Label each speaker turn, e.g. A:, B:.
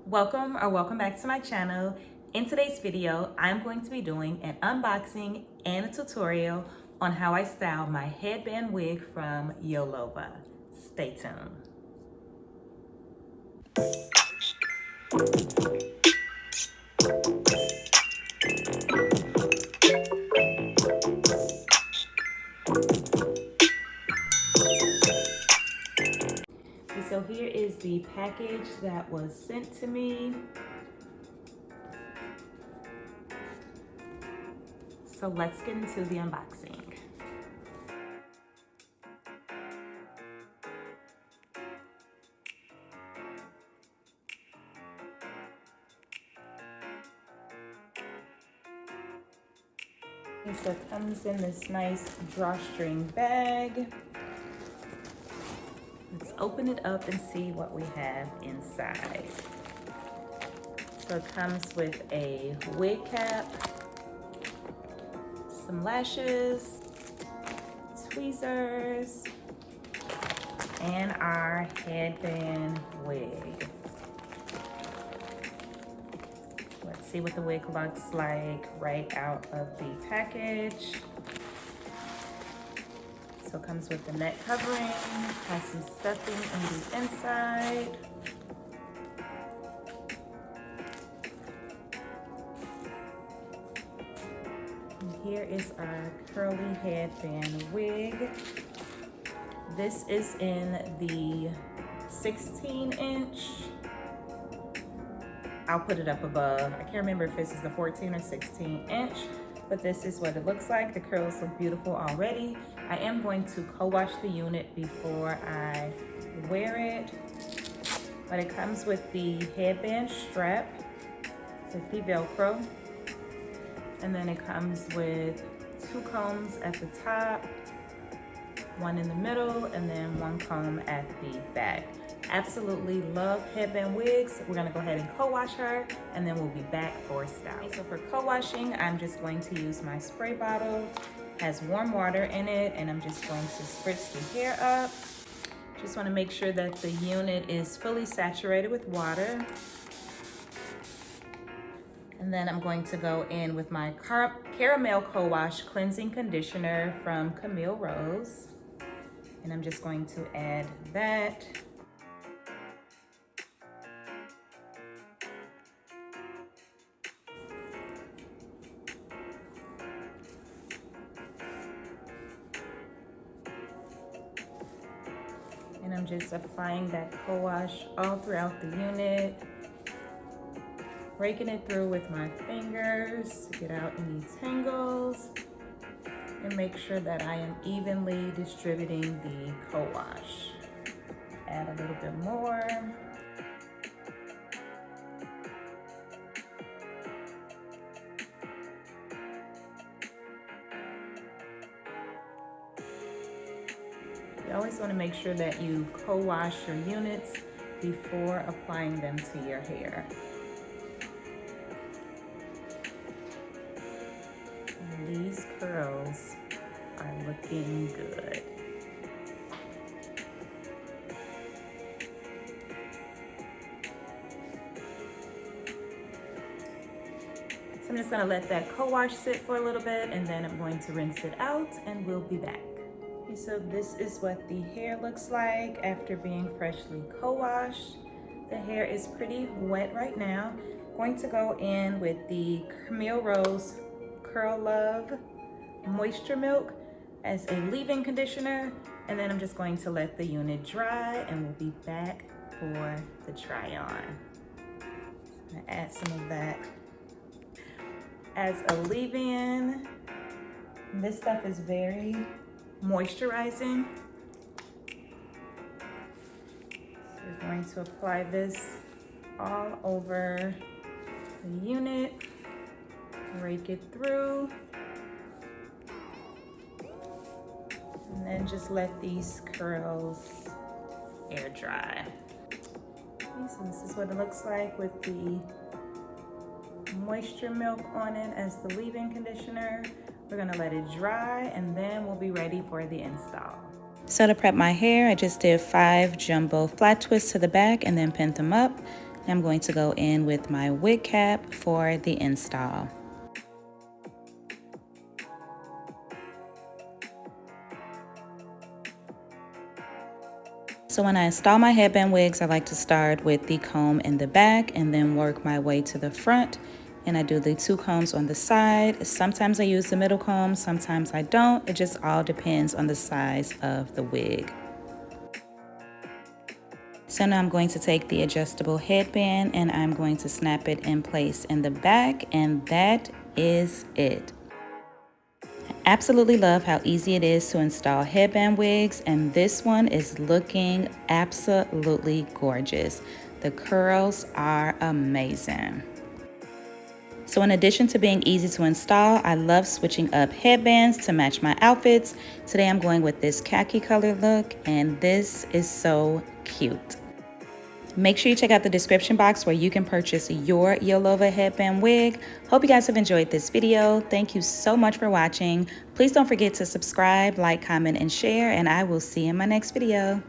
A: Welcome back to my channel. In today's video, I'm going to be doing an unboxing and a tutorial on how I style my headband wig from Yolova. Stay tuned. So here is the package that was sent to me. So let's get into the unboxing. So it comes in this nice drawstring bag. Let's open it up and see what we have inside. So it comes with a wig cap, some lashes, tweezers, and our headband wig. Let's see what the wig looks like right out of the package. So it comes with the neck covering, has some stuffing on the inside. And here is our curly headband wig. This is in the 16-inch. I'll put it up above. I can't remember if this is the 14 or 16-inch, but this is what it looks like. The curls look beautiful already. I am going to co-wash the unit before I wear it, but it comes with the headband strap, with the Velcro, and then it comes with 2 combs at the top, 1 in the middle, and then 1 comb at the back. Absolutely love headband wigs. We're gonna go ahead and co-wash her, and then we'll be back for style. So for co-washing, I'm just going to use my spray bottle. It has warm water in it, and I'm just going to spritz the hair up. Just wanna make sure that the unit is fully saturated with water. And then I'm going to go in with my Caramel Co-Wash Cleansing Conditioner from Camille Rose. And I'm just going to add that. And I'm just applying that co-wash all throughout the unit, raking it through with my fingers to get out any tangles, and make sure that I am evenly distributing the co-wash. Add a little bit more. You always want to make sure that you co-wash your units before applying them to your hair. And these curls are looking good. So I'm just going to let that co-wash sit for a little bit, and then I'm going to rinse it out, and we'll be back. Okay, so this is what the hair looks like after being freshly co-washed. The hair is pretty wet right now. I'm going to go in with the Camille Rose Curl Love Moisture Milk as a leave-in conditioner, and then I'm just going to let the unit dry, and we'll be back for the try-on. I'm gonna add some of that as a leave-in. This stuff is very moisturizing. So we're going to apply this all over the unit, rake it through, and then just let these curls air dry. Okay, so this is what it looks like with the moisture milk on it as the leave-in conditioner. We're gonna let it dry, and then we'll be ready for the install. So to prep my hair, I just did 5 jumbo flat twists to the back and then pinned them up. I'm going to go in with my wig cap for the install. So when I install my headband wigs, I like to start with the comb in the back and then work my way to the front. And I do the 2 combs on the side. Sometimes I use the middle comb, sometimes I don't. It just all depends on the size of the wig. So now I'm going to take the adjustable headband and I'm going to snap it in place in the back, and that is it. Absolutely love how easy it is to install headband wigs, and this one is looking absolutely gorgeous. The curls are amazing. So in addition to being easy to install, I love switching up headbands to match my outfits. Today I'm going with this khaki color look, and this is so cute. Make sure you check out the description box where you can purchase your Yolova headband wig. Hope you guys have enjoyed this video. Thank you so much for watching. Please don't forget to subscribe, like, comment, and share, and I will see you in my next video.